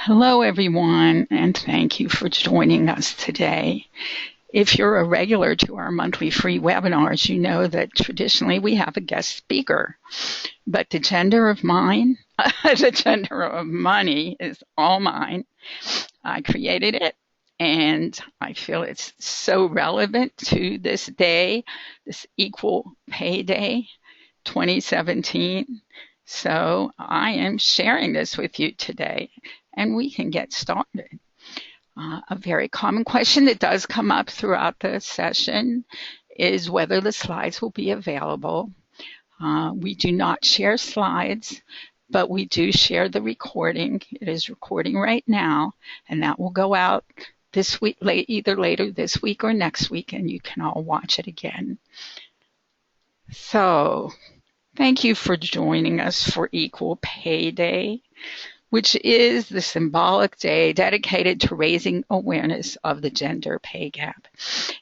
Hello, everyone, and thank you for joining us today. If you're a regular to our monthly free webinars, you know that traditionally we have a guest speaker. But the gender of mine, the gender of money is all mine. I created it, and I feel it's so relevant to this day, this Equal Pay Day 2017. So I am sharing this with you today, and we can get started. A very common question that does come up throughout the session is whether the slides will be available. We do not share slides, but we do share the recording. It is recording right now, and that will go out this week, either later this week or next week, and you can all watch it again. So, thank you for joining us for Equal Pay Day, which is the symbolic day dedicated to raising awareness of the gender pay gap.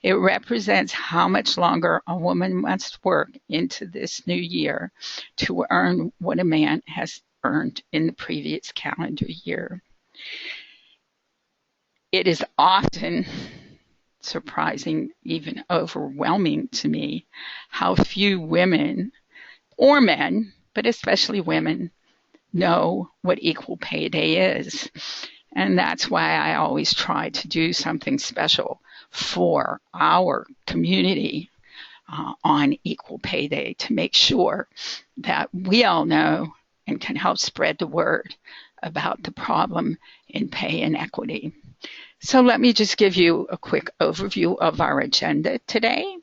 It represents how much longer a woman must work into this new year to earn what a man has earned in the previous calendar year. It is often surprising, even overwhelming to me, how few women or men, but especially women, know what Equal Pay Day is. And that's why I always try to do something special for our community on Equal Pay Day to make sure that we all know and can help spread the word about the problem in pay inequity. So let me just give you a quick overview of our agenda today.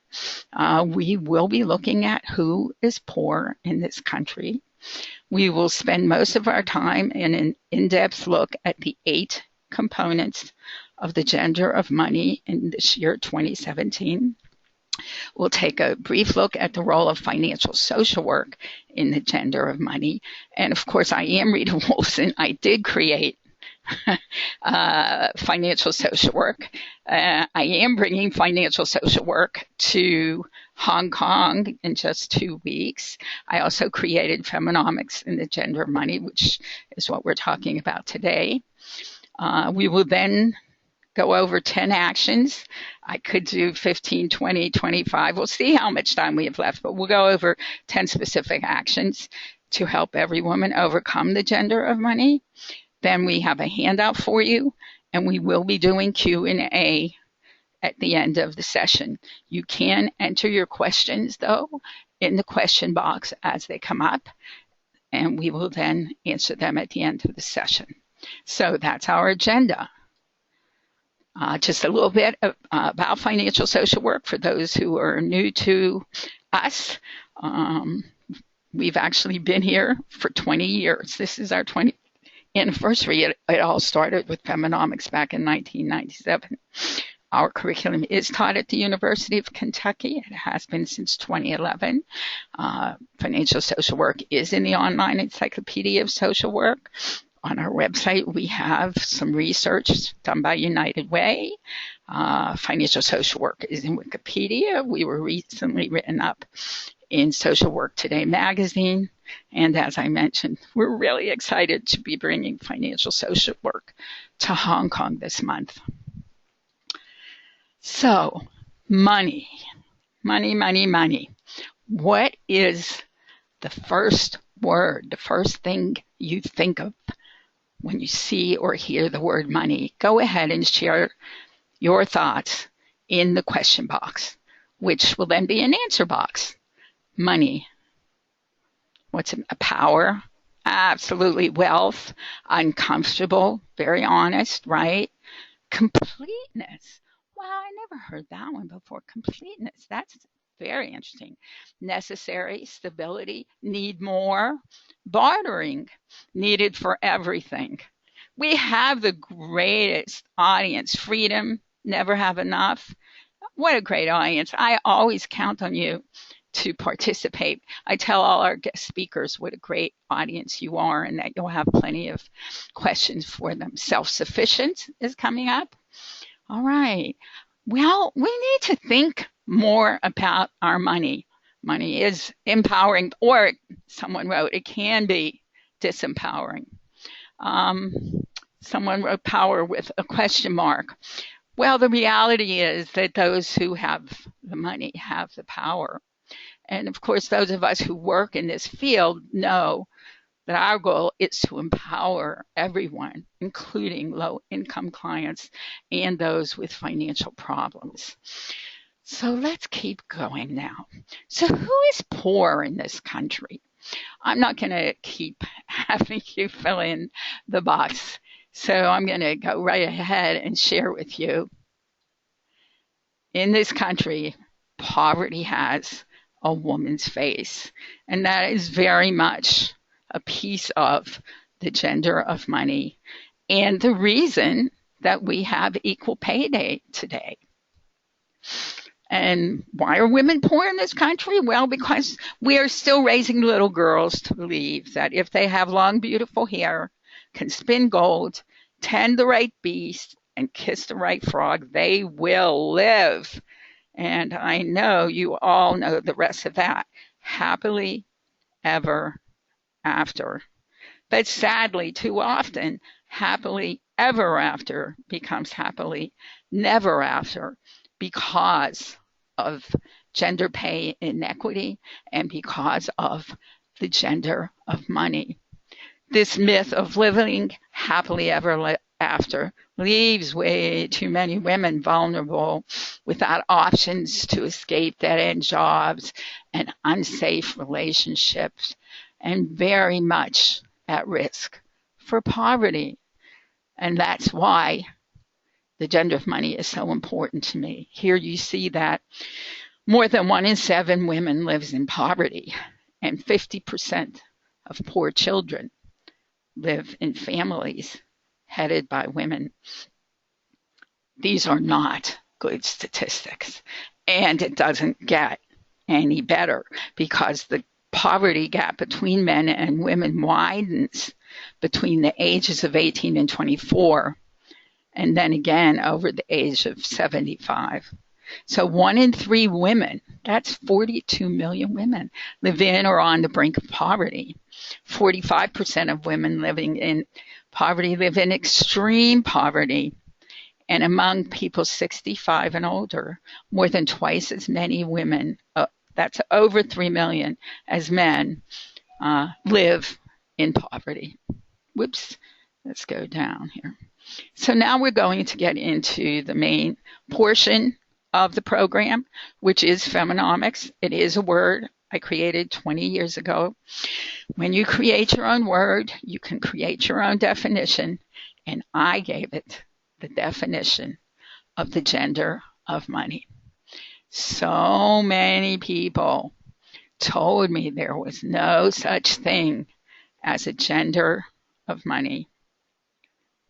We will be looking at who is poor in this country. We will spend most of our time in an in-depth look at the 8 components of the gender of money in this year, 2017. We'll take a brief look at the role of financial social work in the gender of money. And of course, I am Reeta Wolfsohn. I did create financial social work. I am bringing financial social work to Hong Kong in just 2 weeks. I also created Femonomics in the gender of money, which is what we're talking about today. We will then go over 10 actions. I could do 15, 20, 25. We'll see how much time we have left, but we'll go over 10 specific actions to help every woman overcome the gender of money. Then we have a handout for you, and we will be doing Q&A at the end of the session. You can enter your questions, though, in the question box as they come up, and we will then answer them at the end of the session. So that's our agenda. Just a little bit about financial social work for those who are new to us. We've actually been here for 20 years. This is our 20th anniversary. It all started with Femonomics back in 1997. Our curriculum is taught at the University of Kentucky. It has been since 2011. Financial social work is in the online encyclopedia of social work. On our website, we have some research done by United Way. Financial social work is in Wikipedia. We were recently written up in Social Work Today magazine. And as I mentioned, we're really excited to be bringing financial social work to Hong Kong this month. So, money. What is the first word, the first thing you think of when you see or hear the word money? Go ahead and share your thoughts in the question box, which will then be an answer box. Money. What's it? Power? Absolutely. Wealth. Uncomfortable. Very honest, right? Completeness. Wow, I never heard that one before. Completeness. That's very interesting. Necessary. Stability. Need more. Bartering. Needed for everything. We have the greatest audience. Freedom. Never have enough. What a great audience. I always count on you to participate. I tell all our guest speakers what a great audience you are and that you'll have plenty of questions for them. Self-sufficient is coming up. All right. Well, we need to think more about our money. Money is empowering, or someone wrote, it can be disempowering. Someone wrote power with a question mark. Well, the reality is that those who have the money have the power. And of course, those of us who work in this field know that our goal is to empower everyone, including low-income clients and those with financial problems. So let's keep going now. So who is poor in this country? I'm not going to keep having you fill in the box. So I'm going to go right ahead and share with you. In this country, poverty has a woman's face, and that is very much a piece of the gender of money and the reason that we have equal pay day today. And why are women poor in this country? Well, because we are still raising little girls to believe that if they have long, beautiful hair, can spin gold, tend the right beast, and kiss the right frog, they will live. And I know you all know the rest of that. Happily ever after. But sadly, too often, happily ever after becomes happily never after because of gender pay inequity and because of the gender of money. This myth of living happily ever after leaves way too many women vulnerable without options to escape dead-end jobs and unsafe relationships, and very much at risk for poverty. And that's why the gender of money is so important to me. Here you see that more than 1 in 7 women lives in poverty, and 50% of poor children live in families headed by women. These are not good statistics, and it doesn't get any better because the poverty gap between men and women widens between the ages of 18 and 24, and then again over the age of 75. So 1 in 3 women, that's 42 million women, live in or on the brink of poverty. 45% of women living in poverty live in extreme poverty. And among people 65 and older, more than twice as many women, that's over 3 million, as men, live in poverty. Whoops, let's go down here. So now we're going to get into the main portion of the program, which is Femonomics. It is a word I created 20 years ago. When you create your own word, you can create your own definition, and I gave it the definition of the gender of money. So many people told me there was no such thing as a gender of money,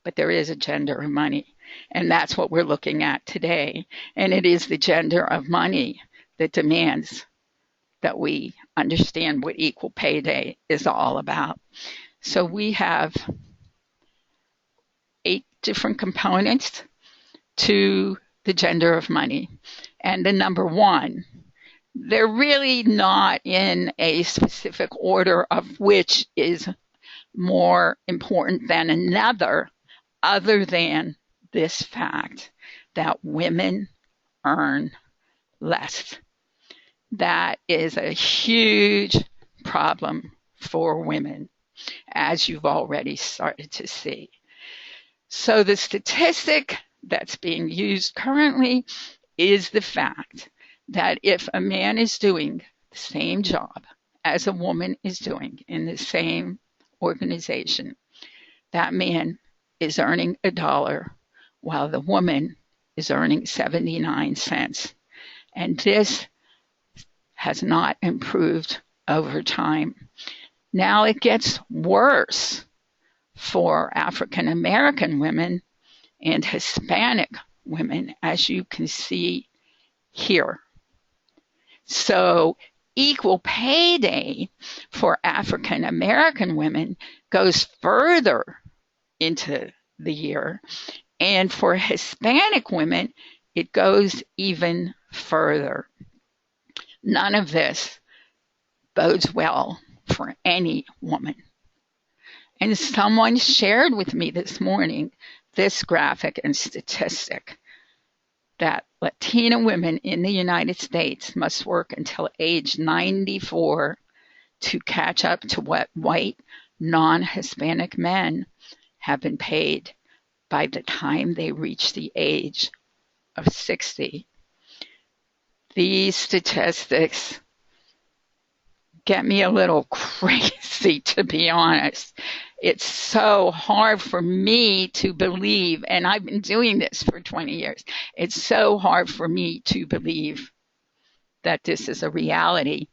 but there is a gender of money. And that's what we're looking at today. And it is the gender of money that demands that we understand what Equal Pay Day is all about. So we have 8 different components to the gender of money. And the number 1, they're really not in a specific order of which is more important than another, other than this fact that women earn less. That is a huge problem for women, as you've already started to see. So the statistic that's being used currently is the fact that if a man is doing the same job as a woman is doing in the same organization, that man is earning $1 while the woman is earning 79 cents. And this has not improved over time. Now it gets worse for African American women and Hispanic women, as you can see here. So Equal Pay Day for African American women goes further into the year, and for Hispanic women, it goes even further. None of this bodes well for any woman. And someone shared with me this morning this graphic and statistic that Latina women in the United States must work until age 94 to catch up to what white non-Hispanic men have been paid by the time they reach the age of 60. These statistics get me a little crazy, to be honest. It's so hard for me to believe, and I've been doing this for 20 years. It's so hard for me to believe that this is a reality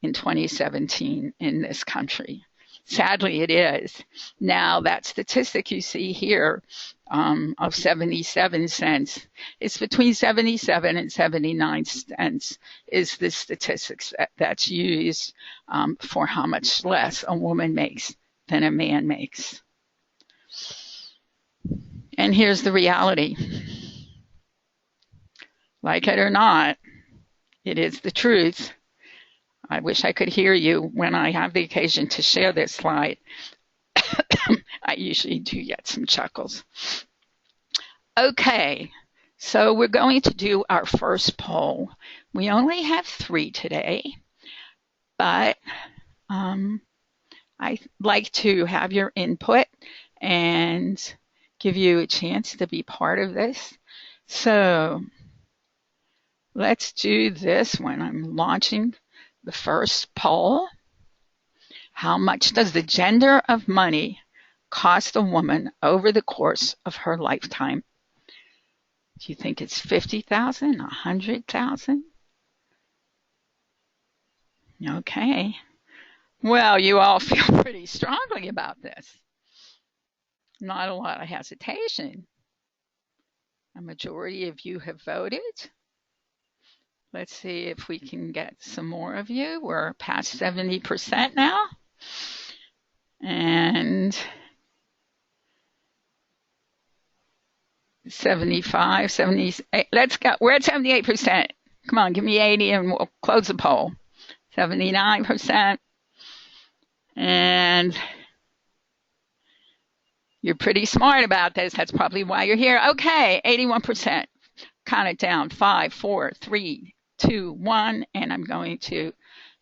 in 2017 in this country. Sadly, it is. Now, that statistic you see here of 77 cents, it's between 77 and 79 cents is the statistics that's used for how much less a woman makes than a man makes. And here's the reality. Like it or not, it is the truth. I wish I could hear you when I have the occasion to share this slide. I usually do get some chuckles. Okay, so we're going to do our first poll. We only have 3 today, but I'd like to have your input and give you a chance to be part of this. So let's do this one. I'm launching the first poll. How much does the gender of money cost a woman over the course of her lifetime? Do you think it's 50,000, 100,000? Okay. Well, you all feel pretty strongly about this. Not a lot of hesitation. A majority of you have voted. Let's see if we can get some more of you. We're past 70% now. And 75, 78. Let's go. We're at 78%. Come on, give me 80 and we'll close the poll. 79%. And you're pretty smart about this. That's probably why you're here. Okay, 81%. Count it down. 5, 4, 3, 2, 1. And I'm going to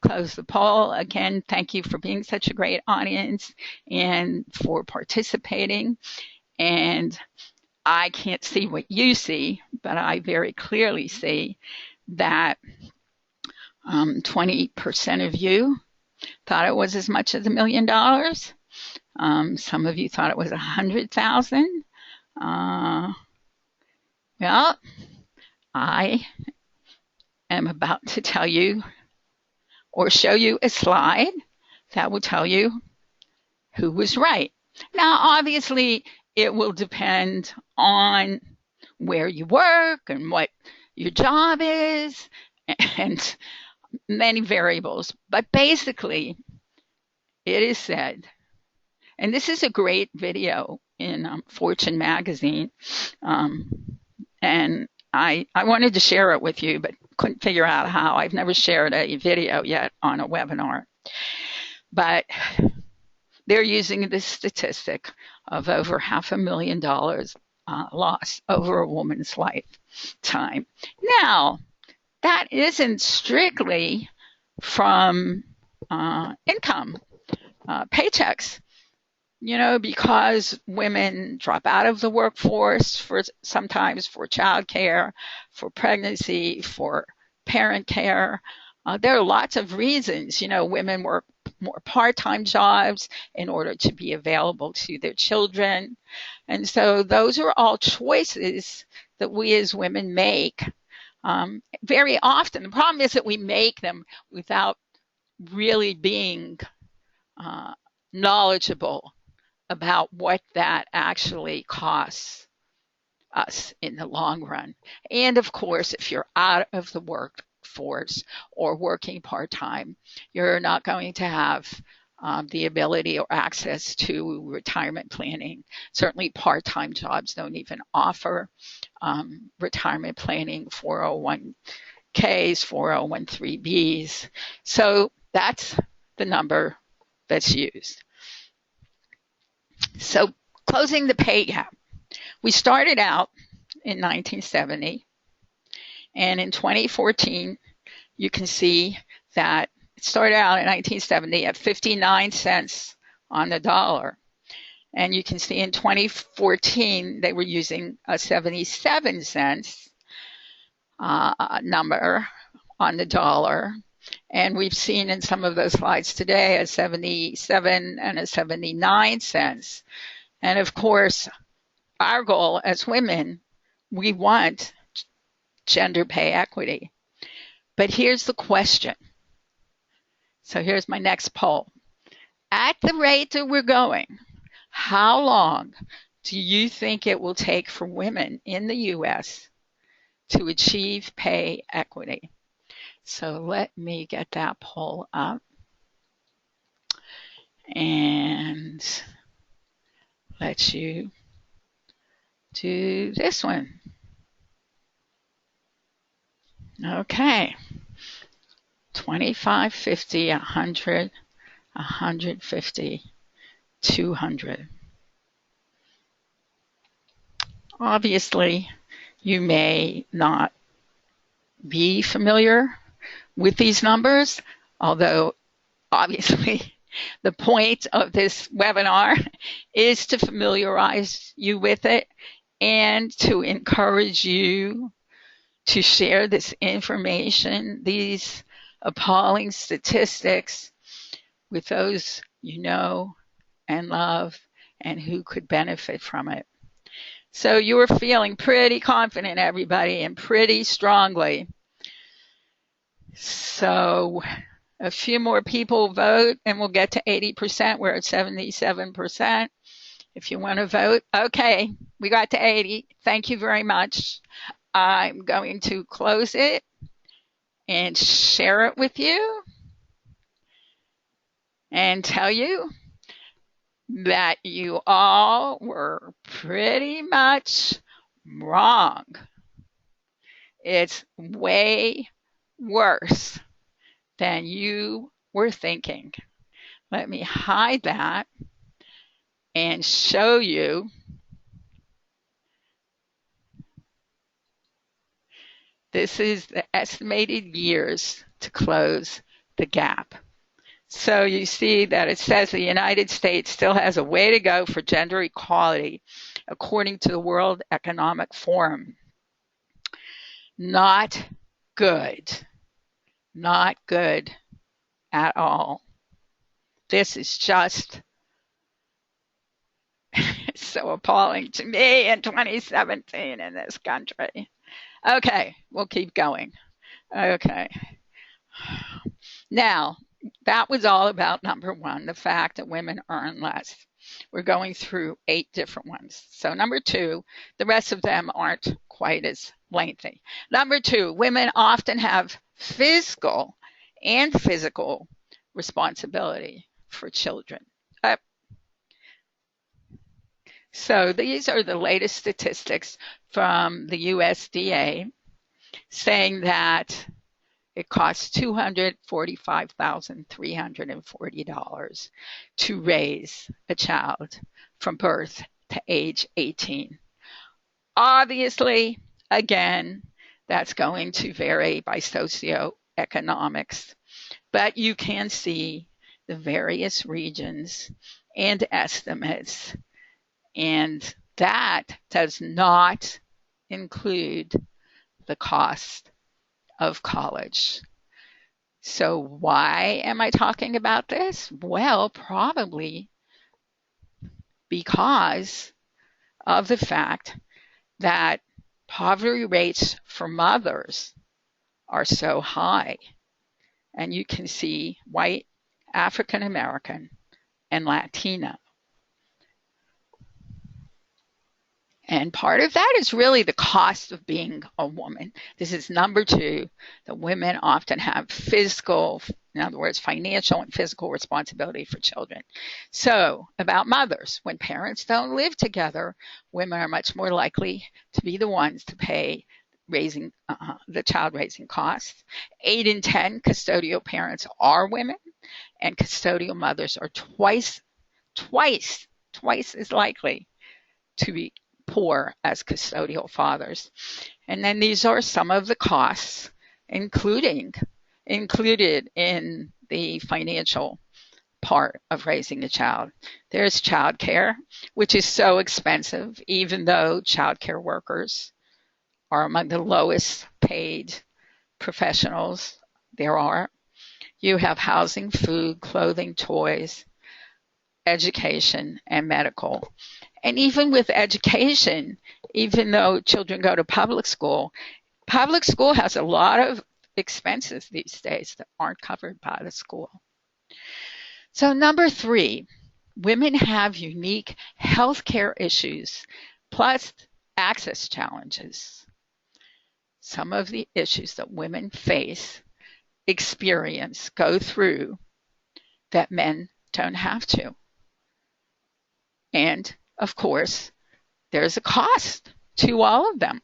close the poll. Again, thank you for being such a great audience and for participating. And I can't see what you see, but I very clearly see that 20% of you thought it was as much as $1 million. Some of you thought it was 100,000. Well, I am about to tell you or show you a slide that will tell you who was right. Now, obviously, it will depend on where you work and what your job is and many variables. But basically, it is said, and this is a great video in Fortune magazine, and I wanted to share it with you, but couldn't figure out how. I've never shared a video yet on a webinar. But they're using this statistic of over $500,000 loss over a woman's lifetime. Now, that isn't strictly from income, paychecks. You know, because women drop out of the workforce for sometimes for childcare, for pregnancy, for parent care. There are lots of reasons. You know, women work more part-time jobs in order to be available to their children. And so those are all choices that we as women make very often. The problem is that we make them without really being knowledgeable about what that actually costs us in the long run. And of course, if you're out of the workforce or working part-time, you're not going to have the ability or access to retirement planning. Certainly part-time jobs don't even offer retirement planning, 401ks, 401(3)Bs. So that's the number that's used. So closing the pay gap. We started out in 1970, and in 2014, you can see that it started out in 1970 at 59 cents on the dollar. And you can see in 2014, they were using a 77 cents number on the dollar. And we've seen in some of those slides today a 77 and a 79 cents. And of course, our goal as women, we want gender pay equity. But here's the question. So here's my next poll. At the rate that we're going, how long do you think it will take for women in the U.S. to achieve pay equity? So let me get that poll up. And let you do this one. Okay. 25, 50, 100, 150, 200. Obviously, you may not be familiar with these numbers, although obviously the point of this webinar is to familiarize you with it and to encourage you to share this information, these appalling statistics, with those you know and love and who could benefit from it. So you were feeling pretty confident, everybody, and pretty strongly. So a few more people vote and we'll get to 80%. We're at 77%. If you want to vote, okay, we got to 80. Thank you very much. I'm going to close it and share it with you and tell you that you all were pretty much wrong. It's way worse than you were thinking. Let me hide that and show you. This is the estimated years to close the gap. So you see that it says the United States still has a way to go for gender equality, according to the World Economic Forum. Not good. Not good at all. This is just so appalling to me in 2017 in this country. Okay, we'll keep going. Okay. Now, that was all about number one, the fact that women earn less. We're going through 8 different ones. So number 2, the rest of them aren't quite as lengthy. Number 2, women often have fiscal and physical responsibility for children. So these are the latest statistics from the USDA saying that it costs $245,340 to raise a child from birth to age 18. Obviously, again, that's going to vary by socioeconomics, but you can see the various regions and estimates, and that does not include the cost of college. So why am I talking about this? Well, probably because of the fact that poverty rates for mothers are so high. And you can see white, African American, and Latino. And part of that is really the cost of being a woman. This is number 2, that women often have physical, in other words, financial and physical responsibility for children. So about mothers, when parents don't live together, women are much more likely to be the ones to pay raising the child raising costs. 8 in 10 custodial parents are women, and custodial mothers are twice twice as likely to be poor as custodial fathers. And then these are some of the costs included in the financial part of raising a child. There's childcare, which is so expensive, even though childcare workers are among the lowest paid professionals there are. You have housing, food, clothing, toys, education, and medical. And even with education, even though children go to public school has a lot of expenses these days that aren't covered by the school. So number 3, women have unique healthcare issues, plus access challenges. Some of the issues that women face, experience, go through that men don't have to. And of course, there's a cost to all of them.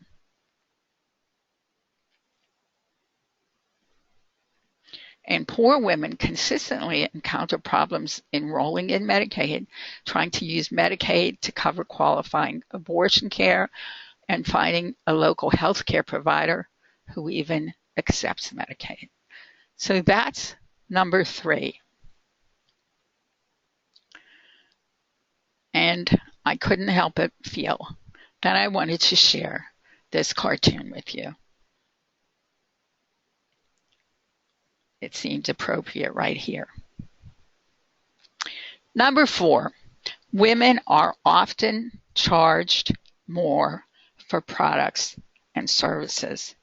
And poor women consistently encounter problems enrolling in Medicaid, trying to use Medicaid to cover qualifying abortion care, and finding a local health care provider who even accepts Medicaid. So that's number 3. And I couldn't help but feel that I wanted to share this cartoon with you. It seems appropriate right here. Number 4, women are often charged more for products and services.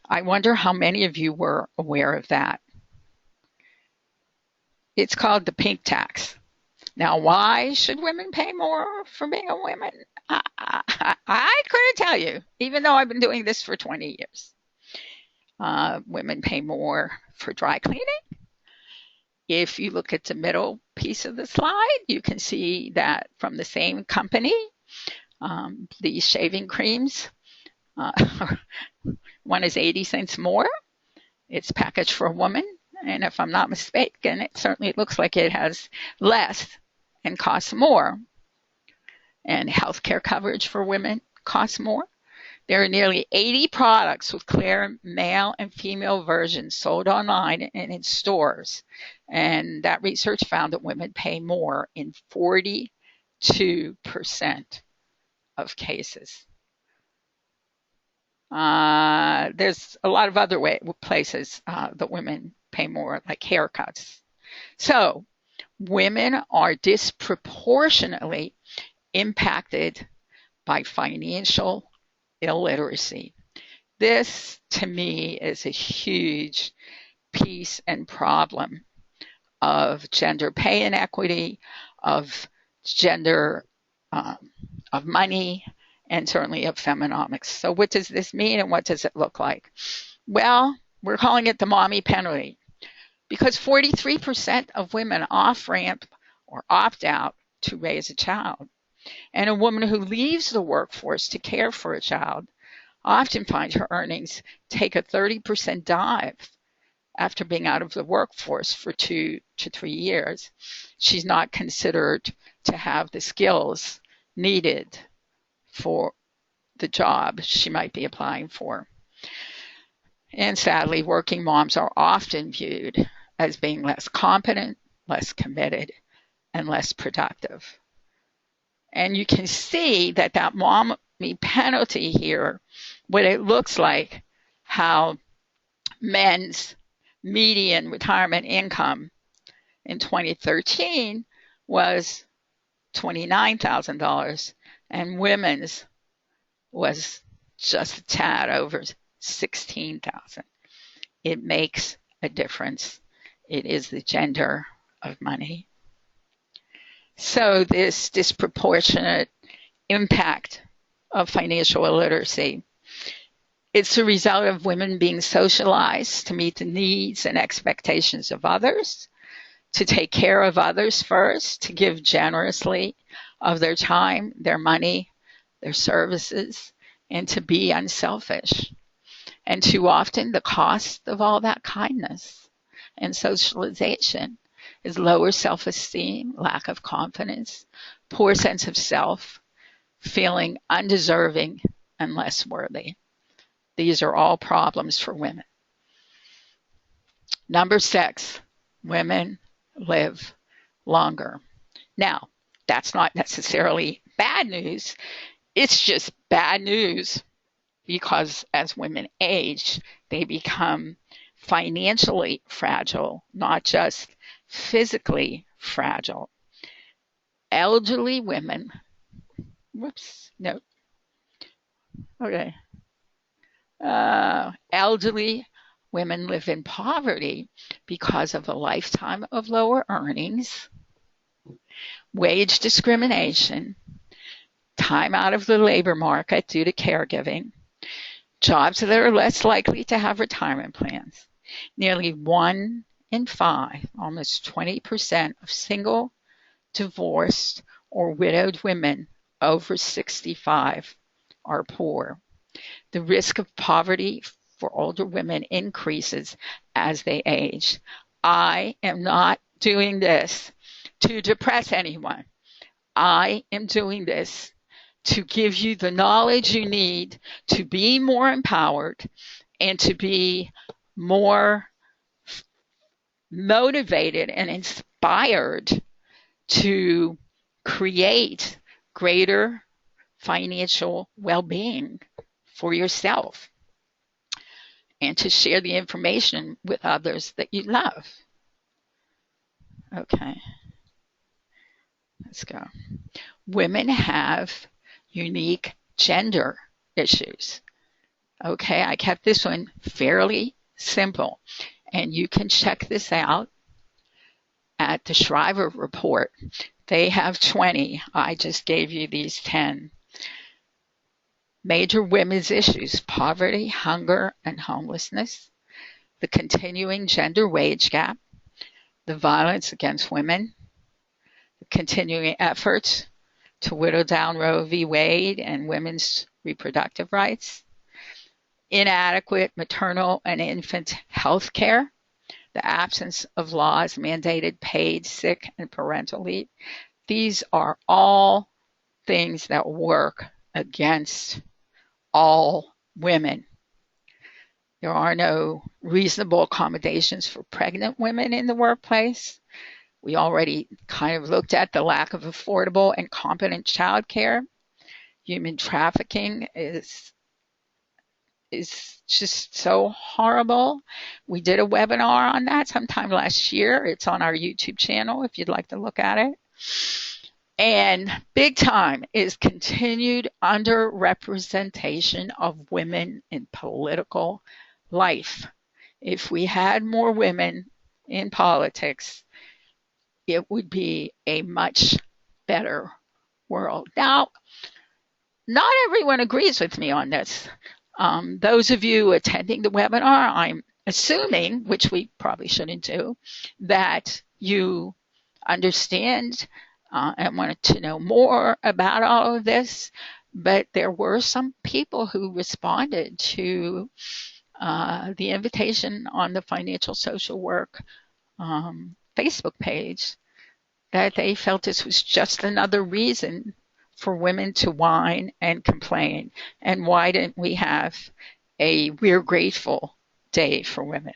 I wonder how many of you were aware of that. It's called the pink tax. Now, why should women pay more for being a woman? I couldn't tell you, even though I've been doing this for 20 years. Women pay more for dry cleaning. If you look at the middle piece of the slide, you can see that from the same company, these shaving creams, one is 80 cents more. It's packaged for a woman. And if I'm not mistaken, it certainly looks like it has less and costs more. And healthcare coverage for women costs more. There are nearly 80 products with clear male and female versions sold online and in stores. And that research found that women pay more in 42% of cases. There's a lot of other places that women pay more, like haircuts. So women are disproportionately impacted by financial illiteracy. This, to me, is a huge piece and problem of gender pay inequity, of gender, of money, and certainly of Femonomics. So what does this mean and what does it look like? Well, we're calling it the mommy penalty because 43% of women off-ramp or opt out to raise a child. And a woman who leaves the workforce to care for a child often finds her earnings take a 30% dive after being out of the workforce for 2 to 3 years. She's not considered to have the skills needed for the job she might be applying for. And sadly, working moms are often viewed as being less competent, less committed, and less productive. And you can see that mommy penalty here, what it looks like, how men's median retirement income in 2013 was $29,000 and women's was just a tad over $16,000. It makes a difference. It is the gender of money. So this disproportionate impact of financial illiteracy, it's a result of women being socialized to meet the needs and expectations of others, to take care of others first, to give generously of their time, their money, their services, and to be unselfish. And too often the cost of all that kindness and socialization is lower self-esteem, lack of confidence, poor sense of self, feeling undeserving and less worthy. These are all problems for women. Number 6, women live longer. Now, that's not necessarily bad news. It's just bad news because as women age, they become financially fragile, not just physically fragile. Elderly women, elderly women live in poverty because of a lifetime of lower earnings, wage discrimination, time out of the labor market due to caregiving, jobs that are less likely to have retirement plans. Nearly 1 in 5, almost 20% of single, divorced, or widowed women over 65 are poor. The risk of poverty for older women increases as they age. I am not doing this to depress anyone. I am doing this to give you the knowledge you need to be more empowered and to be more motivated and inspired to create greater financial well-being for yourself and to share the information with others that you love. Okay, let's go. Women have unique gender issues. Okay, I kept this one fairly simple, and you can check this out at the Shriver report. They have 20. I just gave you these 10. Major women's issues: poverty, hunger, and homelessness, the continuing gender wage gap, the violence against women, the continuing efforts to whittle down Roe v. Wade and women's reproductive rights, inadequate maternal and infant health care, the absence of laws mandated paid sick and parental leave. These are all things that work against all women. There are no reasonable accommodations for pregnant women in the workplace. We already kind of looked at the lack of affordable and competent childcare. Human trafficking is just so horrible. We did a webinar on that sometime last year. It's on our YouTube channel if you'd like to look at it. And big time is continued underrepresentation of women in political life. If we had more women in politics, it would be a much better world. Now, not everyone agrees with me on this. Those of you attending the webinar, I'm assuming, which we probably shouldn't do, that you understand and wanted to know more about all of this. But there were some people who responded to the invitation on the Financial Social Work Facebook page that they felt this was just another reason for women to whine and complain. And why didn't we have a We're Grateful Day for women?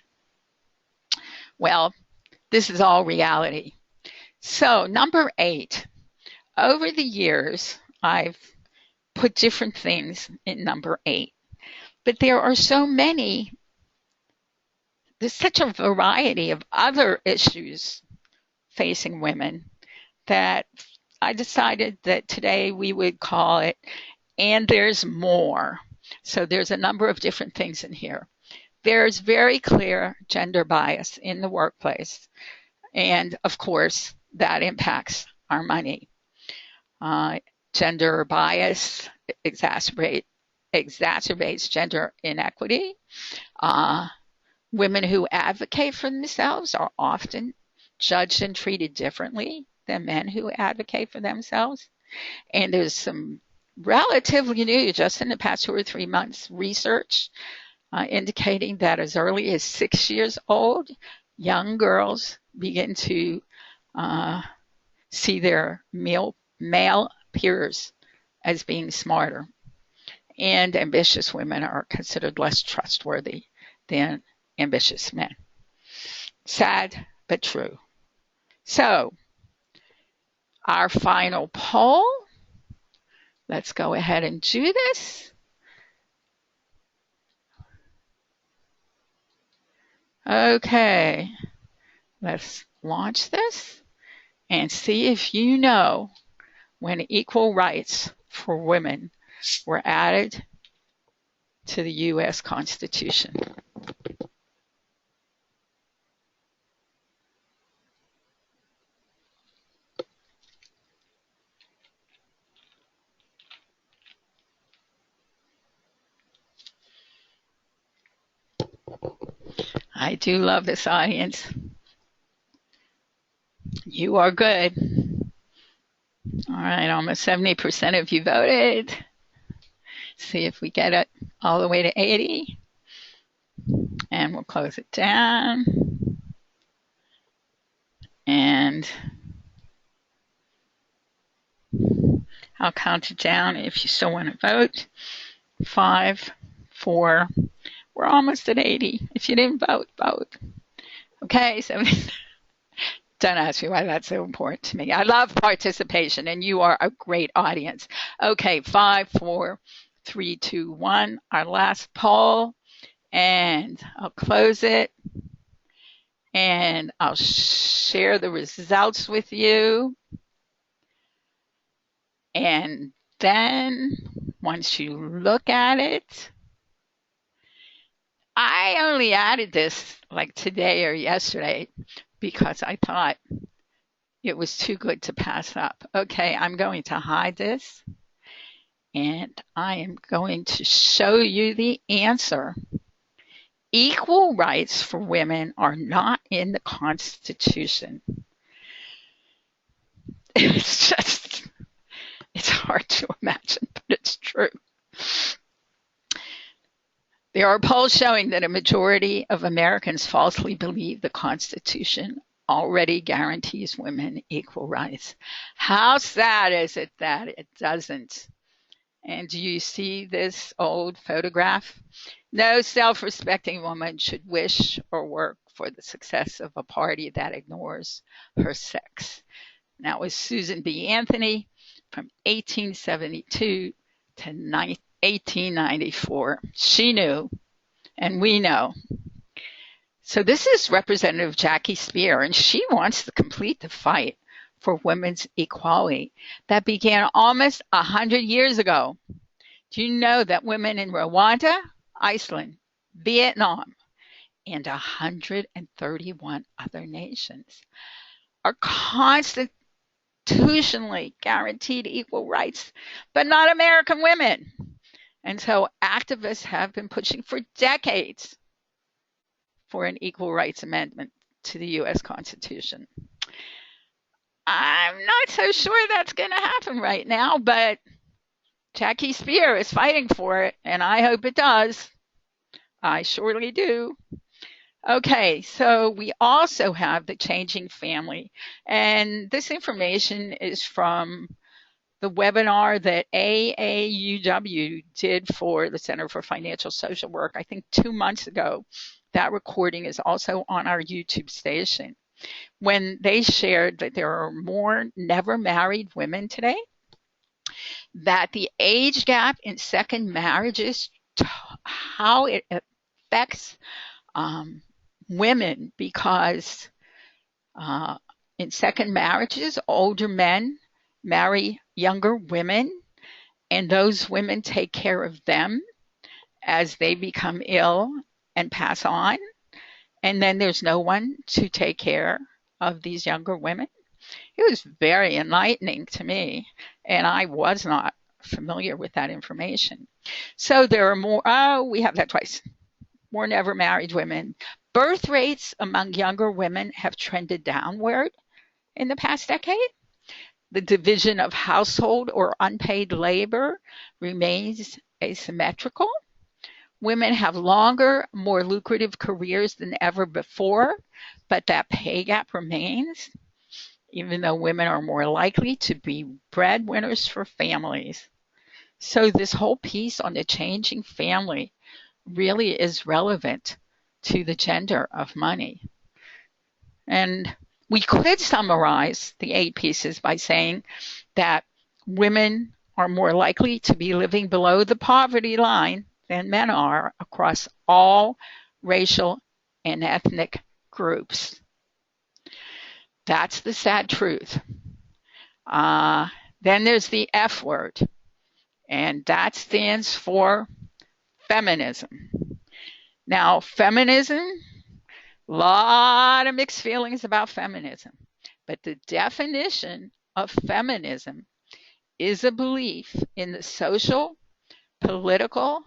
Well, this is all reality. So number 8, over the years, I've put different things in number 8, but there are so many, there's such a variety of other issues facing women that I decided that today we would call it, and there's more. So there's a number of different things in here. There's very clear gender bias in the workplace. And of course, that impacts our money. Gender bias exacerbates gender inequity. Women who advocate for themselves are often judged and treated differently than men who advocate for themselves. And there's some relatively new, just in the past 2 or 3 months, research indicating that as early as 6 years old, young girls begin to see their male peers as being smarter, and ambitious women are considered less trustworthy than ambitious men. Sad, but true. So, our final poll. Let's go ahead and do this. Okay, let's launch this and see if you know when equal rights for women were added to the U.S. Constitution. I do love this audience. You are good. All right, almost 70% of you voted. See if we get it all the way to 80. And we'll close it down. And I'll count it down if you still want to vote. 5, 4, we're almost at 80. If you didn't vote, vote. Okay, so don't ask me why that's so important to me. I love participation, and you are a great audience. Okay, 5, 4, 3, 2, 1, our last poll, and I'll close it, and I'll share the results with you. And then once you look at it, I only added this like today or yesterday because I thought it was too good to pass up. Okay, I'm going to hide this, and I am going to show you the answer. Equal rights for women are not in the Constitution. It's hard to imagine, but it's true. There are polls showing that a majority of Americans falsely believe the Constitution already guarantees women equal rights. How sad is it that it doesn't? And do you see this old photograph? No self-respecting woman should wish or work for the success of a party that ignores her sex. And that was Susan B. Anthony from 1872 to 1894. She knew, and we know. So this is Representative Jackie Spear, and she wants to complete the fight for women's equality that began almost 100 years ago. Do you know that women in Rwanda, Iceland, Vietnam, and 131 other nations are constitutionally guaranteed equal rights, but not American women? And so activists have been pushing for decades for an equal rights amendment to the U.S. Constitution. I'm not so sure that's going to happen right now, but Jackie Spear is fighting for it, and I hope it does. I surely do. Okay, so we also have the changing family, and this information is from the webinar that AAUW did for the Center for Financial Social Work, I think 2 months ago. That recording is also on our YouTube station, when they shared that there are more never married women today, that the age gap in second marriages, how it affects women, because in second marriages, older men marry younger women, and those women take care of them as they become ill and pass on. And then there's no one to take care of these younger women. It was very enlightening to me, and I was not familiar with that information. So there are more, we have that twice, more never married women. Birth rates among younger women have trended downward in the past decade. The division of household or unpaid labor remains asymmetrical. Women have longer, more lucrative careers than ever before, but that pay gap remains. even though women are more likely to be breadwinners for families. So this whole piece on the changing family really is relevant to the gender of money. And we could summarize the 8 pieces by saying that women are more likely to be living below the poverty line than men are across all racial and ethnic groups. That's the sad truth. Then there's the F word, and that stands for feminism. Now, feminism, a lot of mixed feelings about feminism, but the definition of feminism is a belief in the social, political,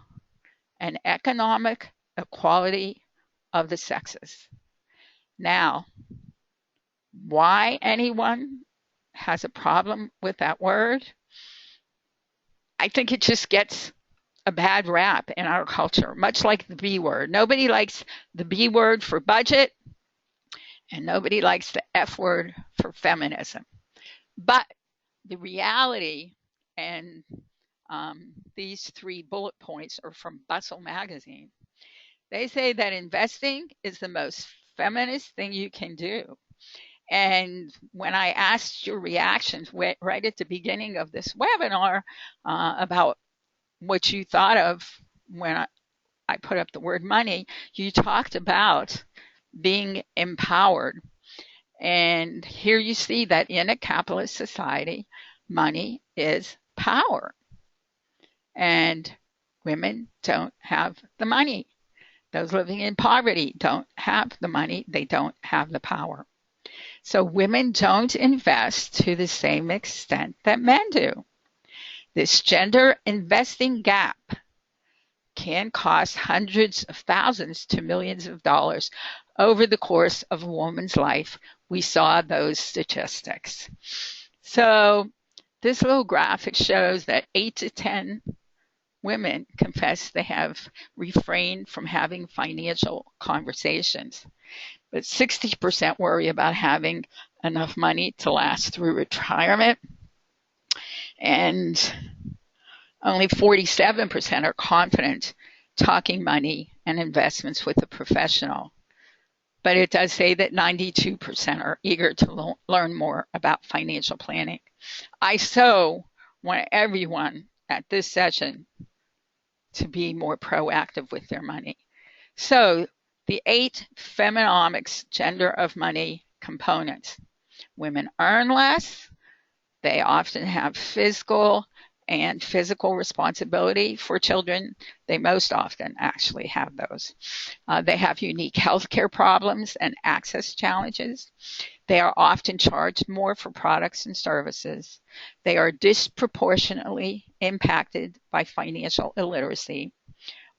and economic equality of the sexes. Now, why anyone has a problem with that word? I think it just gets a bad rap in our culture, much like the B word. Nobody likes the B word for budget, and nobody likes the F word for feminism. But the reality, and these 3 bullet points are from Bustle magazine. They say that investing is the most feminist thing you can do. And when I asked your reactions right at the beginning of this webinar about what you thought of when I put up the word money, you talked about being empowered. And here you see that in a capitalist society, money is power. And women don't have the money. Those living in poverty don't have the money. They don't have the power. So women don't invest to the same extent that men do. This gender investing gap can cost hundreds of thousands to millions of dollars over the course of a woman's life. We saw those statistics. So this little graphic shows that 8 to 10 women confess they have refrained from having financial conversations, but 60% worry about having enough money to last through retirement, and only 47% are confident talking money and investments with a professional. But it does say that 92% are eager to learn more about financial planning. I so want everyone at this session to be more proactive with their money. So the 8 Femonomics gender of money components. Women earn less. They often have physical responsibility for children. They most often actually have those. They have unique healthcare problems and access challenges. They are often charged more for products and services. They are disproportionately impacted by financial illiteracy.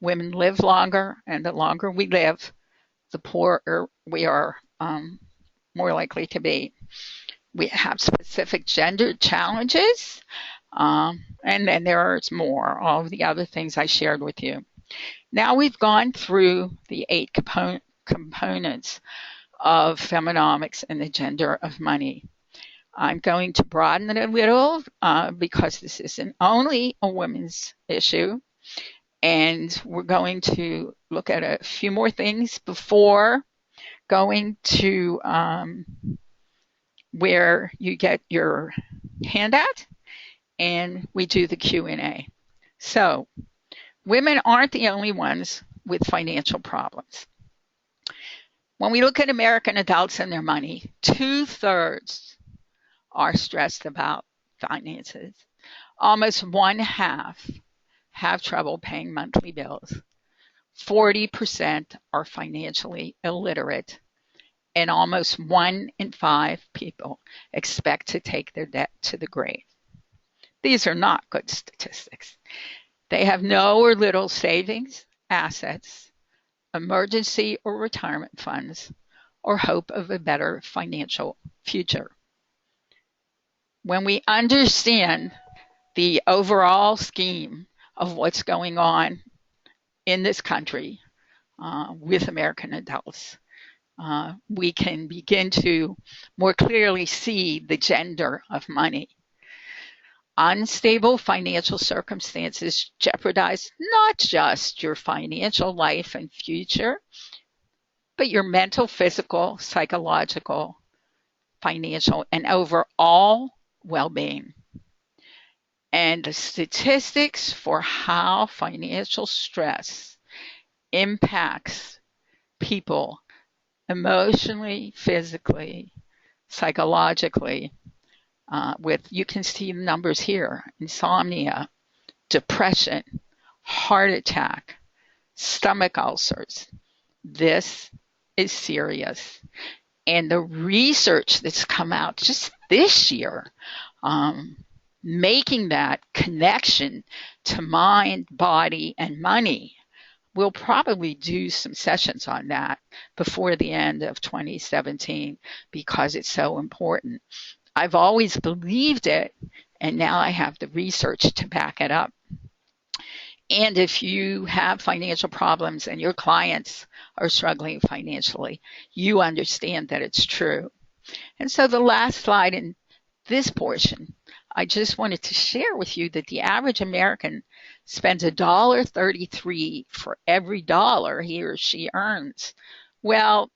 Women live longer, and the longer we live, the poorer we are more likely to be. We have specific gender challenges, and then there's more, all of the other things I shared with you. Now we've gone through the 8 components of Femonomics and the gender of money. I'm going to broaden it a little because this isn't only a women's issue, and we're going to look at a few more things before going to where you get your handout and we do the Q&A. So women aren't the only ones with financial problems. When we look at American adults and their money, 2/3 are stressed about finances. Almost 1/2 have trouble paying monthly bills. 40% are financially illiterate, and almost 1 in 5 people expect to take their debt to the grave. These are not good statistics. They have no or little savings, assets, emergency or retirement funds, or hope of a better financial future. When we understand the overall scheme of what's going on in this country with American adults, we can begin to more clearly see the gender of money. Unstable financial circumstances jeopardize not just your financial life and future, but your mental, physical, psychological, financial, and overall well-being. And the statistics for how financial stress impacts people emotionally, physically, psychologically, you can see the numbers here: insomnia, depression, heart attack, stomach ulcers. This is serious. And the research that's come out just this year, making that connection to mind, body, and money. We'll probably do some sessions on that before the end of 2017 because it's so important. I've always believed it, and now I have the research to back it up. And if you have financial problems and your clients are struggling financially, you understand that it's true. And so the last slide in this portion, I just wanted to share with you that the average American spends $1.33 for every dollar he or she earns. Well,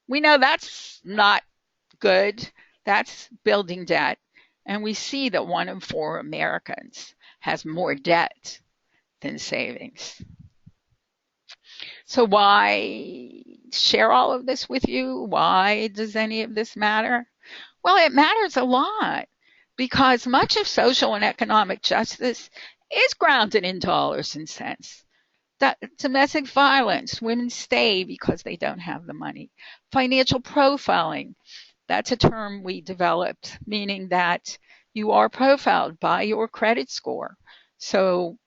we know that's not good. That's building debt. And we see that 1 in 4 Americans has more debt than savings. So why share all of this with you? Why does any of this matter? Well, it matters a lot because much of social and economic justice is grounded in dollars and cents. Domestic violence, women stay because they don't have the money. Financial profiling, that's a term we developed, meaning that you are profiled by your credit score. So,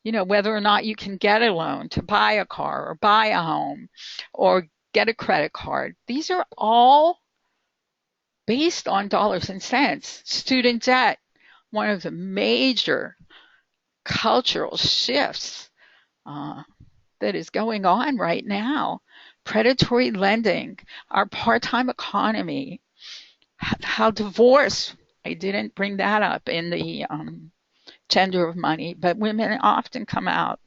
whether or not you can get a loan to buy a car or buy a home or get a credit card, these are all based on dollars and cents. Student debt, one of the major cultural shifts that is going on right now. Predatory lending, our part-time economy, how divorce, I didn't bring that up in the gender of money, but women often come out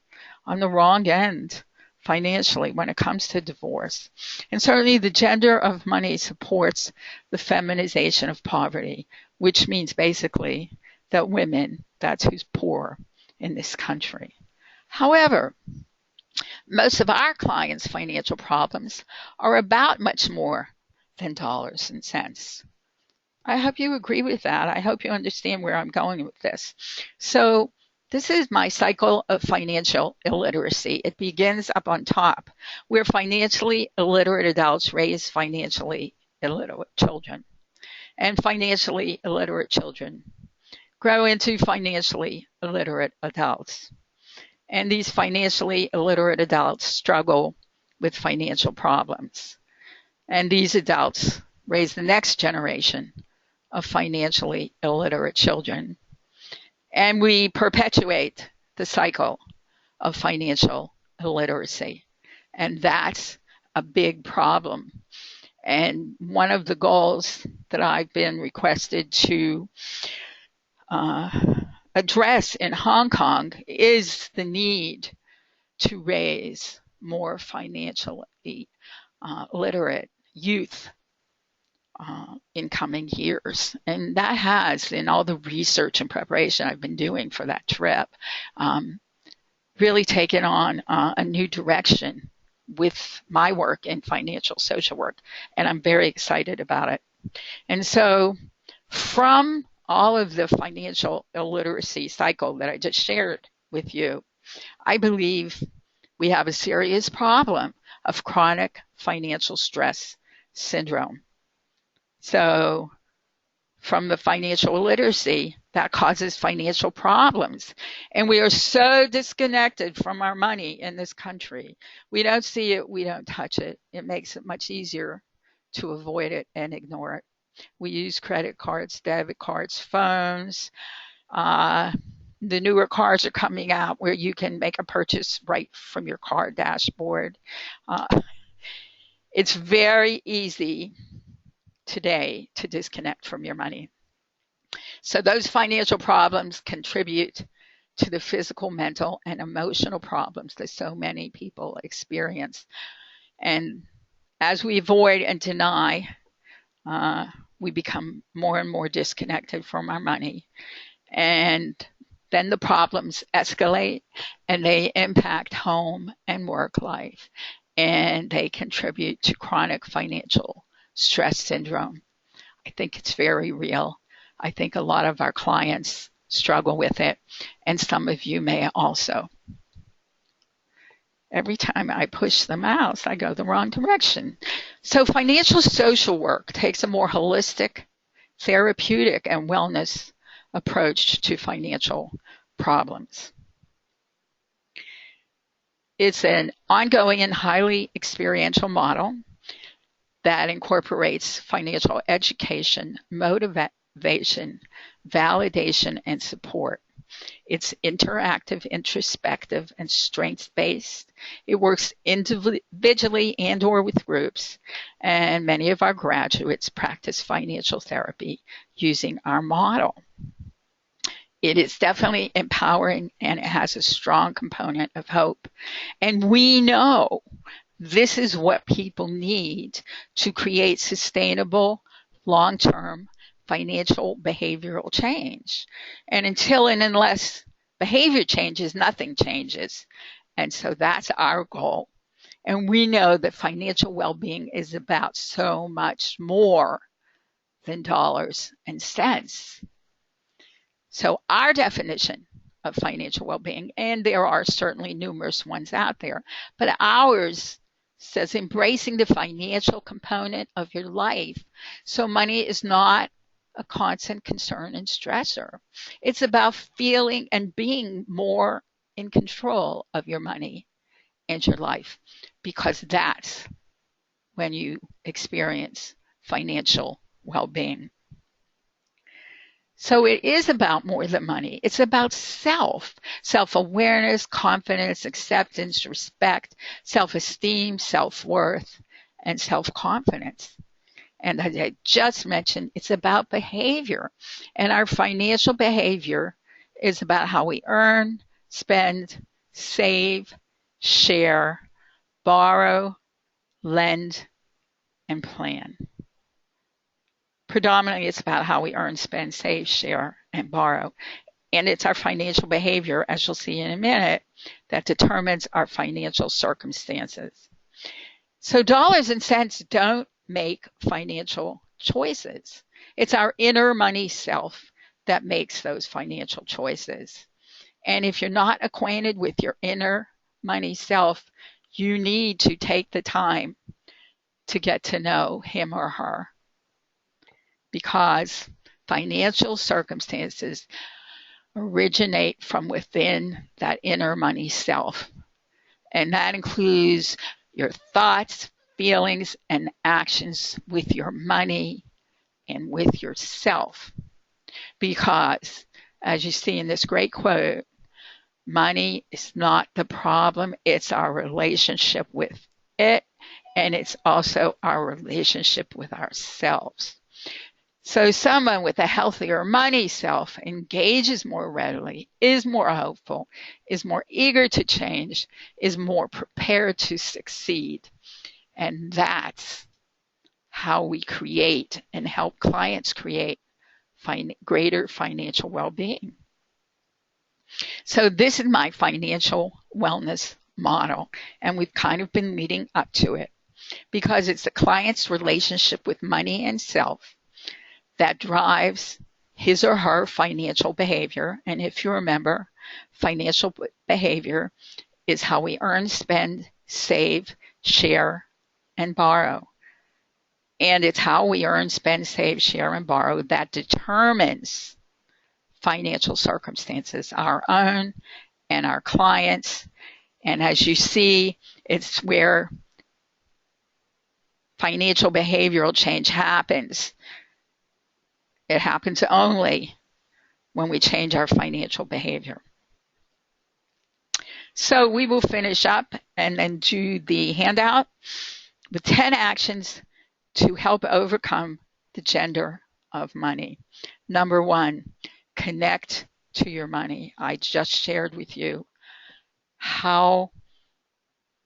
on the wrong end financially when it comes to divorce. And certainly the gender of money supports the feminization of poverty, which means basically that women, that's who's poor in this country. However, most of our clients' financial problems are about much more than dollars and cents. I hope you agree with that. I hope you understand where I'm going with this. So this is my cycle of financial illiteracy. It begins up on top, where financially illiterate adults raise financially illiterate children, and financially illiterate children grow into financially illiterate adults. And these financially illiterate adults struggle with financial problems. And these adults raise the next generation of financially illiterate children. And we perpetuate the cycle of financial illiteracy. And that's a big problem. And one of the goals that I've been requested to address in Hong Kong is the need to raise more financially literate youth in coming years. And that has, in all the research and preparation I've been doing for that trip, really taken on a new direction with my work in financial social work. And I'm very excited about it. And so from all of the financial illiteracy cycle that I just shared with you, I believe we have a serious problem of chronic financial stress syndrome. So from the financial illiteracy, that causes financial problems. And we are so disconnected from our money in this country. We don't see it, we don't touch it. It makes it much easier to avoid it and ignore it. We use credit cards, debit cards, phones. The newer cars are coming out where you can make a purchase right from your car dashboard. It's very easy today to disconnect from your money. So those financial problems contribute to the physical, mental, and emotional problems that so many people experience. And as we avoid and deny, we become more and more disconnected from our money. And then the problems escalate and they impact home and work life. And they contribute to chronic financial stress syndrome. I think it's very real. I think a lot of our clients struggle with it, and some of you may also. Every time I push the mouse, I go the wrong direction. So financial social work takes a more holistic, therapeutic, and wellness approach to financial problems. It's an ongoing and highly experiential model that incorporates financial education, motivation, validation, and support. It's interactive, introspective, and strengths-based. It works individually and or with groups, and many of our graduates practice financial therapy using our model. It is definitely empowering, and it has a strong component of hope. And we know this is what people need to create sustainable, long-term financial behavioral change. And until and unless behavior changes, nothing changes. And so that's our goal. And we know that financial well-being is about so much more than dollars and cents. So our definition of financial well-being, and there are certainly numerous ones out there, but ours says embracing the financial component of your life. So money is not a constant concern and stressor. It's about feeling and being more in control of your money and your life, because that's when you experience financial well-being. So it is about more than money. It's about self-awareness, confidence, acceptance, respect, self-esteem, self-worth, and self-confidence. And as I just mentioned, it's about behavior. And our financial behavior is about how we earn, spend, save, share, borrow, lend, and plan. Predominantly, it's about how we earn, spend, save, share, and borrow. And it's our financial behavior, as you'll see in a minute, that determines our financial circumstances. So dollars and cents don't make financial choices. It's our inner money self that makes those financial choices. And if you're not acquainted with your inner money self, you need to take the time to get to know him or her, because financial circumstances originate from within that inner money self. And that includes your thoughts, feelings, and actions with your money and with yourself. Because, as you see in this great quote, money is not the problem, it's our relationship with it, and it's also our relationship with ourselves. So someone with a healthier money self engages more readily, is more hopeful, is more eager to change, is more prepared to succeed. And that's how we create and help clients create greater financial well-being. So this is my financial wellness model, and we've kind of been leading up to it because it's the client's relationship with money and self that drives his or her financial behavior. And if you remember, financial behavior is how we earn, spend, save, share, and borrow. And it's how we earn, spend, save, share, and borrow that determines financial circumstances, our own and our clients. And as you see, it's where financial behavioral change happens. It happens only when we change our financial behavior. So we will finish up and then do the handout. with 10 actions to help overcome the gender of money. Number 1, connect to your money. I just shared with you how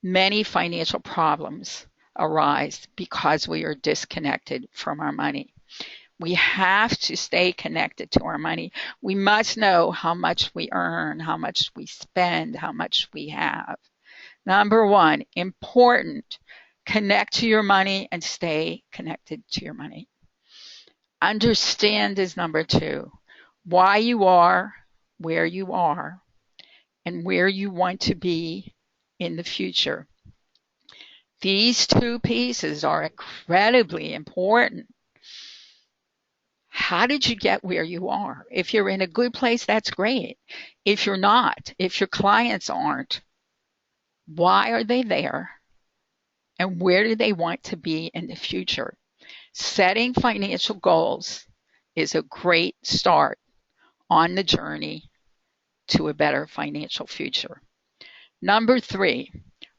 many financial problems arise because we are disconnected from our money. We have to stay connected to our money. We must know how much we earn, how much we spend, how much we have. Number 1, important, connect to your money and stay connected to your money. Understand is number 2, why you are where you are and where you want to be in the future. These 2 pieces are incredibly important. How did you get where you are? If you're in a good place, that's great. If you're not, if your clients aren't, why are they there? And where do they want to be in the future? Setting financial goals is a great start on the journey to a better financial future. Number 3,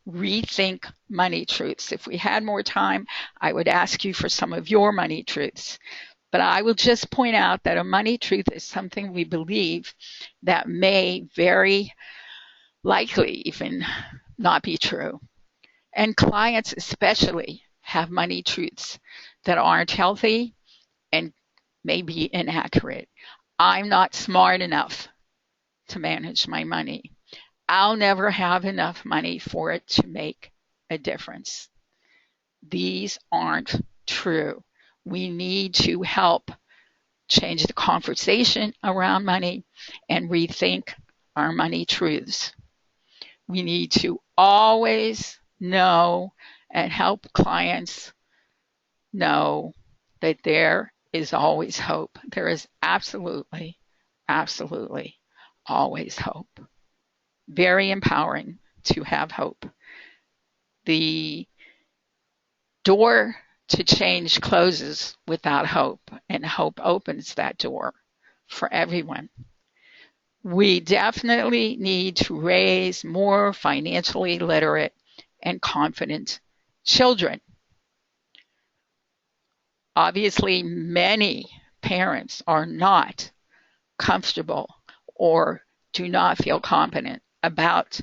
rethink money truths. If we had more time, I would ask you for some of your money truths. But I will just point out that a money truth is something we believe that may very likely even not be true. And clients especially have money truths that aren't healthy and may be inaccurate. I'm not smart enough to manage my money. I'll never have enough money for it to make a difference. These aren't true. We need to help change the conversation around money and rethink our money truths. We need to always know and help clients know that there is always hope. There is absolutely, absolutely always hope. Very empowering to have hope. The door to change closes without hope, and hope opens that door for everyone. We definitely need to raise more financially literate and confident children. Obviously, many parents are not comfortable or do not feel confident about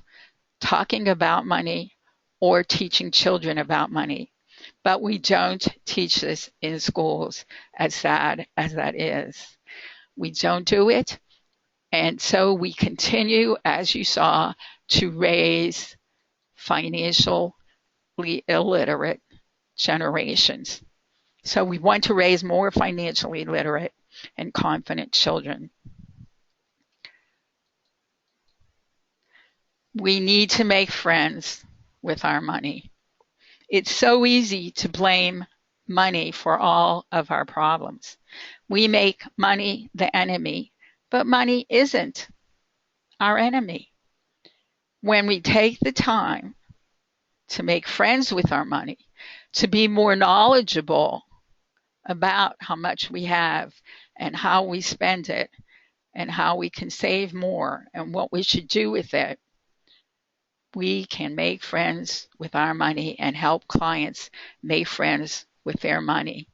talking about money or teaching children about money. But we don't teach this in schools, as sad as that is. We don't do it. And so we continue, as you saw, to raise financially illiterate generations. So we want to raise more financially literate and confident children. We need to make friends with our money. It's so easy to blame money for all of our problems. We make money the enemy, but money isn't our enemy. When we take the time to make friends with our money, to be more knowledgeable about how much we have and how we spend it and how we can save more and what we should do with it, we can make friends with our money and help clients make friends with their money.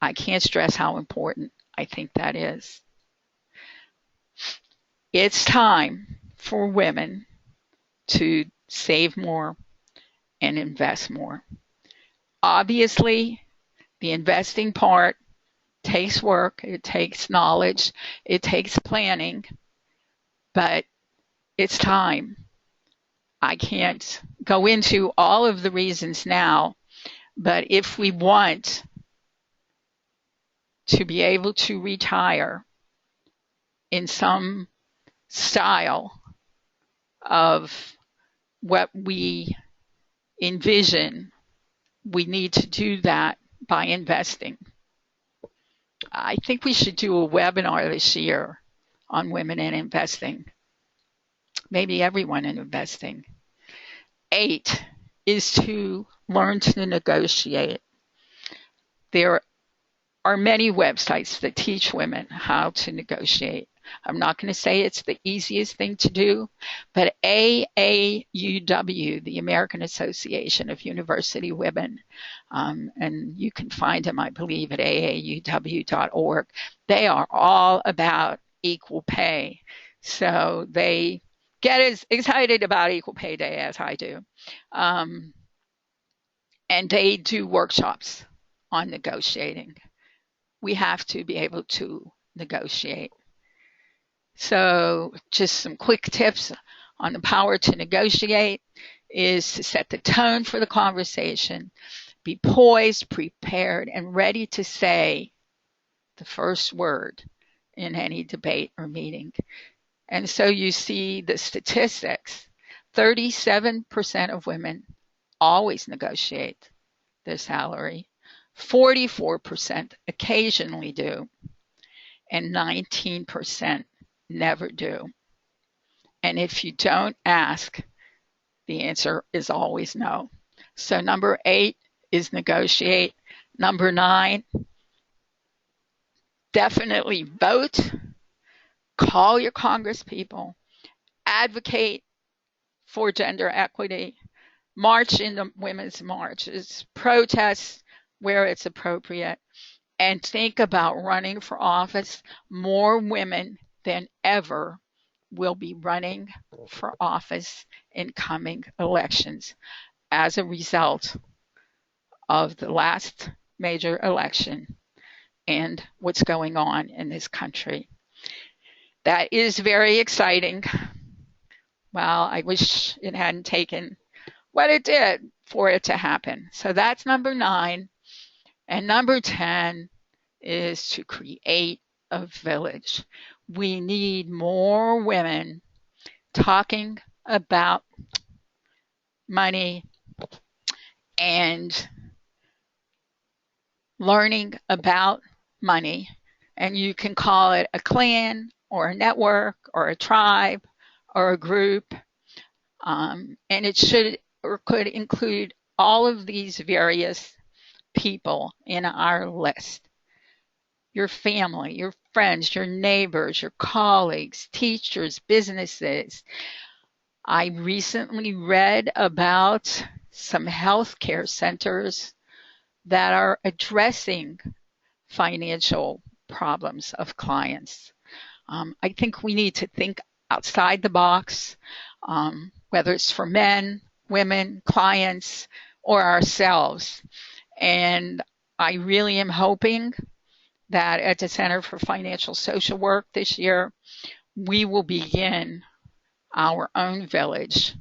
I can't stress how important I think that is. It's time for women to save more and invest more. Obviously, the investing part takes work, it takes knowledge, it takes planning, but it's time. I can't go into all of the reasons now, but if we want to be able to retire in some style of what we envision, we need to do that by investing. I think we should do a webinar this year on women in investing. Maybe everyone in investing. 8 is to learn to negotiate. There are many websites that teach women how to negotiate. I'm not going to say it's the easiest thing to do, but AAUW, the American Association of University Women, and you can find them, I believe, at aauw.org. They are all about equal pay. So they get as excited about Equal Pay Day as I do. And they do workshops on negotiating. We have to be able to negotiate. So just some quick tips on the power to negotiate is to set the tone for the conversation, be poised, prepared, and ready to say the first word in any debate or meeting. And so you see the statistics. 37% of women always negotiate their salary. 44% occasionally do, and 19% never do. And if you don't ask, the answer is always no. So number 8 is negotiate. Number 9, definitely vote. Call your congresspeople. Advocate for gender equity. March in the women's marches. Protest where it's appropriate. And think about running for office. More women than ever will be running for office in coming elections as a result of the last major election and what's going on in this country. That is very exciting. Well, I wish it hadn't taken what it did for it to happen. So that's number 9. And number 10 is to create a village. We need more women talking about money and learning about money. And you can call it a clan or a network or a tribe or a group. And it should or could include all of these various people in our list. Your family, your friends, your neighbors, your colleagues, teachers, businesses. I recently read about some healthcare centers that are addressing financial problems of clients. I think we need to think outside the box, whether it's for men, women, clients, or ourselves. And I really am hoping that at the Center for Financial Social Work this year, we will begin our own village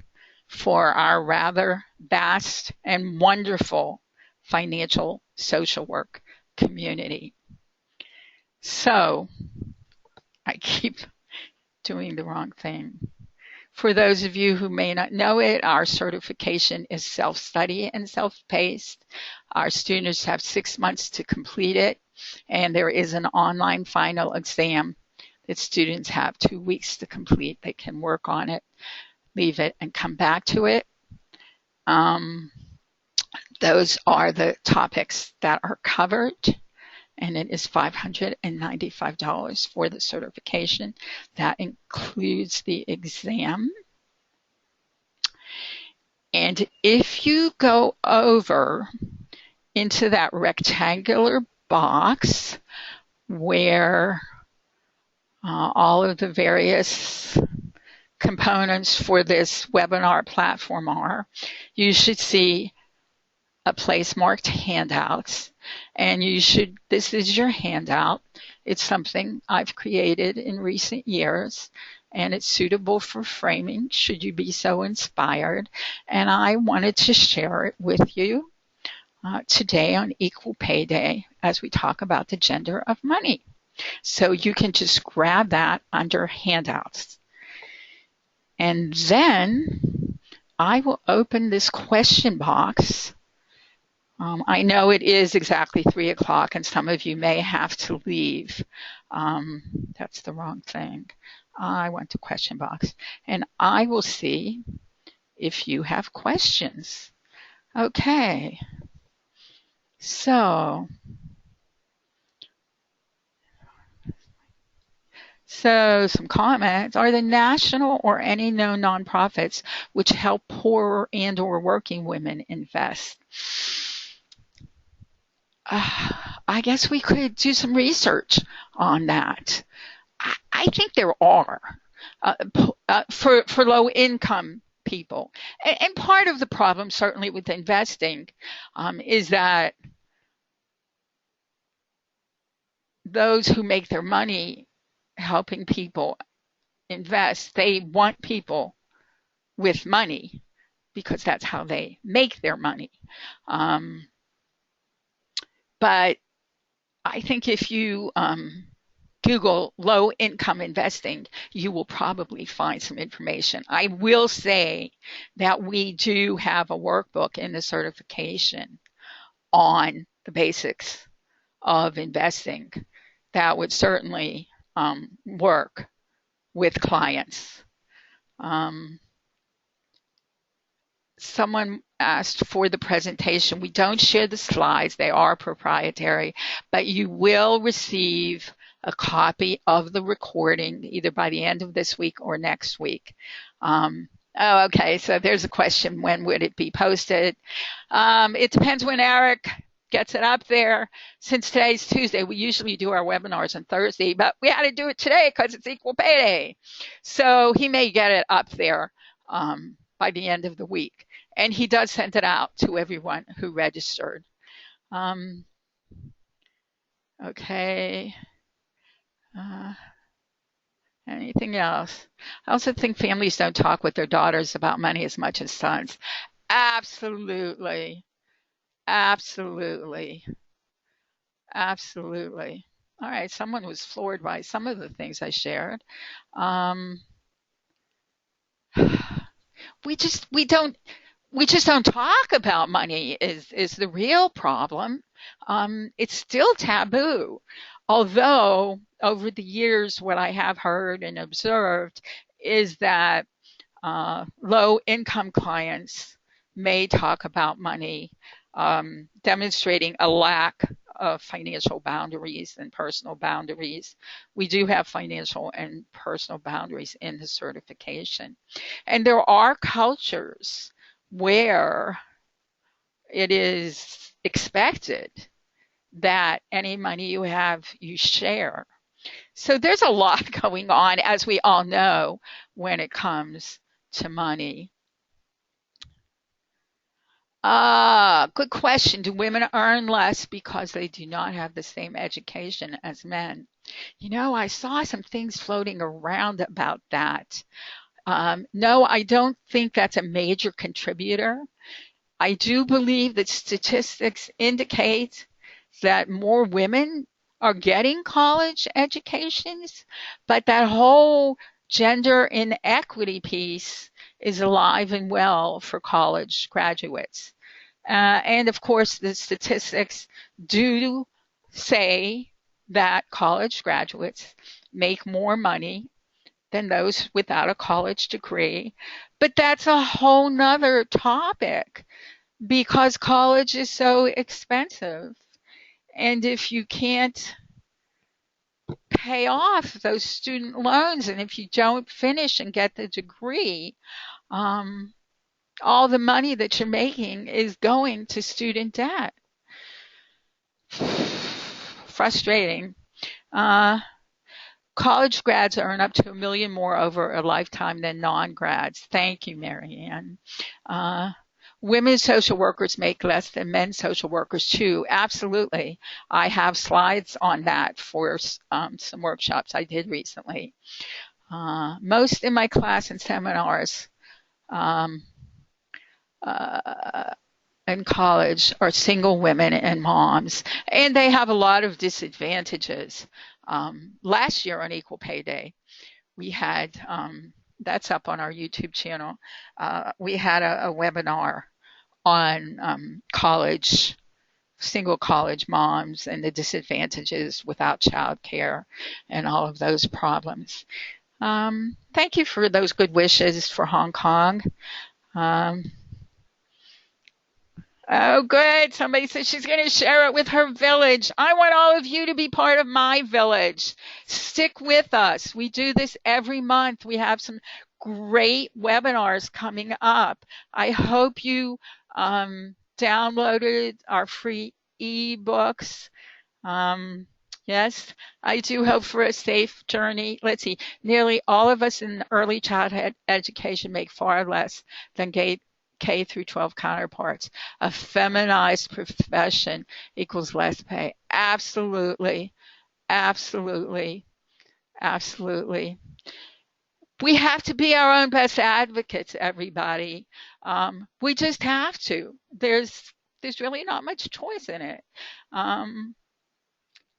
for our rather vast and wonderful financial social work community. So I keep doing the wrong thing. For those of you who may not know it, our certification is self-study and self-paced. Our students have 6 months to complete it, and there is an online final exam that students have 2 weeks to complete. They can work on it, leave it, and come back to it. Those are the topics that are covered, and it is $595 for the certification. That includes the exam. And if you go over into that rectangular box where all of the various components for this webinar platform are, you should see a place marked handouts. And this is your handout. It's something I've created in recent years, and it's suitable for framing should you be so inspired. And I wanted to share it with you today on Equal Pay Day as we talk about the gender of money. So you can just grab that under handouts. And then I will open this question box. I know it is exactly 3 o'clock and some of you may have to leave. That's the wrong thing. I went to question box and I will see if you have questions. Okay. So So some comments. Are there national or any known nonprofits which help poor and or working women invest? I guess we could do some research on that. I think there are for low income people. And part of the problem, certainly with investing, is that those who make their money helping people invest, they want people with money because that's how they make their money. But I think if you Google low income investing, you will probably find some information. I will say that we do have a workbook in the certification on the basics of investing that would certainly work with clients. Someone asked for the presentation. We don't share the slides. They are proprietary, but you will receive a copy of the recording either by the end of this week or next week. Okay, so there's a question. When would it be posted? It depends when Eric gets it up there. Since today's Tuesday, we usually do our webinars on Thursday, but we had to do it today because it's equal pay day. So he may get it up there by the end of the week. And he does send it out to everyone who registered. Okay. Anything else? I also think families don't talk with their daughters about money as much as sons. Absolutely. Absolutely. Absolutely. All right. Someone was floored by some of the things I shared. We don't talk about money is the real problem. It's still taboo. Although over the years, what I have heard and observed is that low income clients may talk about money, demonstrating a lack of financial boundaries and personal boundaries. We do have financial and personal boundaries in the certification. And there are cultures where it is expected that any money you have, you share. So there's a lot going on, as we all know, when it comes to money. Good question. Do women earn less because they do not have the same education as men? You know, I saw some things floating around about that. No, I don't think that's a major contributor. I do believe that statistics indicate that more women are getting college educations, but that whole gender inequity piece is alive and well for college graduates. And of course, the statistics do say that college graduates make more money than those without a college degree. But that's a whole nother topic because college is so expensive. And if you can't pay off those student loans and if you don't finish and get the degree, all the money that you're making is going to student debt. Frustrating. College grads earn up to $1 million more over a lifetime than non-grads. Thank you, Marianne. Women social workers make less than men social workers too. Absolutely. I have slides on that for some workshops I did recently. Most in my class and seminars in college are single women and moms, and they have a lot of disadvantages. Last year on Equal Pay Day, we had, that's up on our YouTube channel, we had a webinar on single college moms and the disadvantages without childcare and all of those problems. Thank you for those good wishes for Hong Kong. Oh, good. Somebody says she's going to share it with her village. I want all of you to be part of my village. Stick with us. We do this every month. We have some great webinars coming up. I hope you downloaded our free ebooks. Yes, I do hope for a safe journey. Let's see, nearly all of us in early childhood education make far less than K through 12 counterparts. A feminized profession equals less pay. Absolutely, absolutely, absolutely. We have to be our own best advocates, everybody. We just have to. There's really not much choice in it. Um,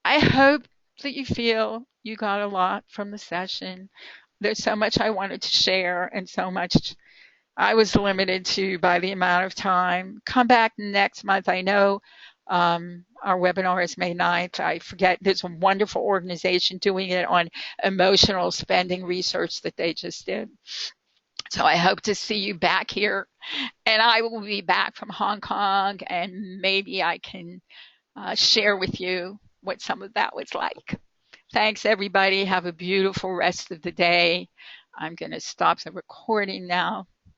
I hope that you feel you got a lot from the session. There's so much I wanted to share and so much I was limited to by the amount of time. Come back next month. I know our webinar is May 9th. I forget, there's a wonderful organization doing it on emotional spending research that they just did. So I hope to see you back here. And I will be back from Hong Kong, and maybe I can share with you what some of that was like. Thanks, everybody. Have a beautiful rest of the day. I'm going to stop the recording now.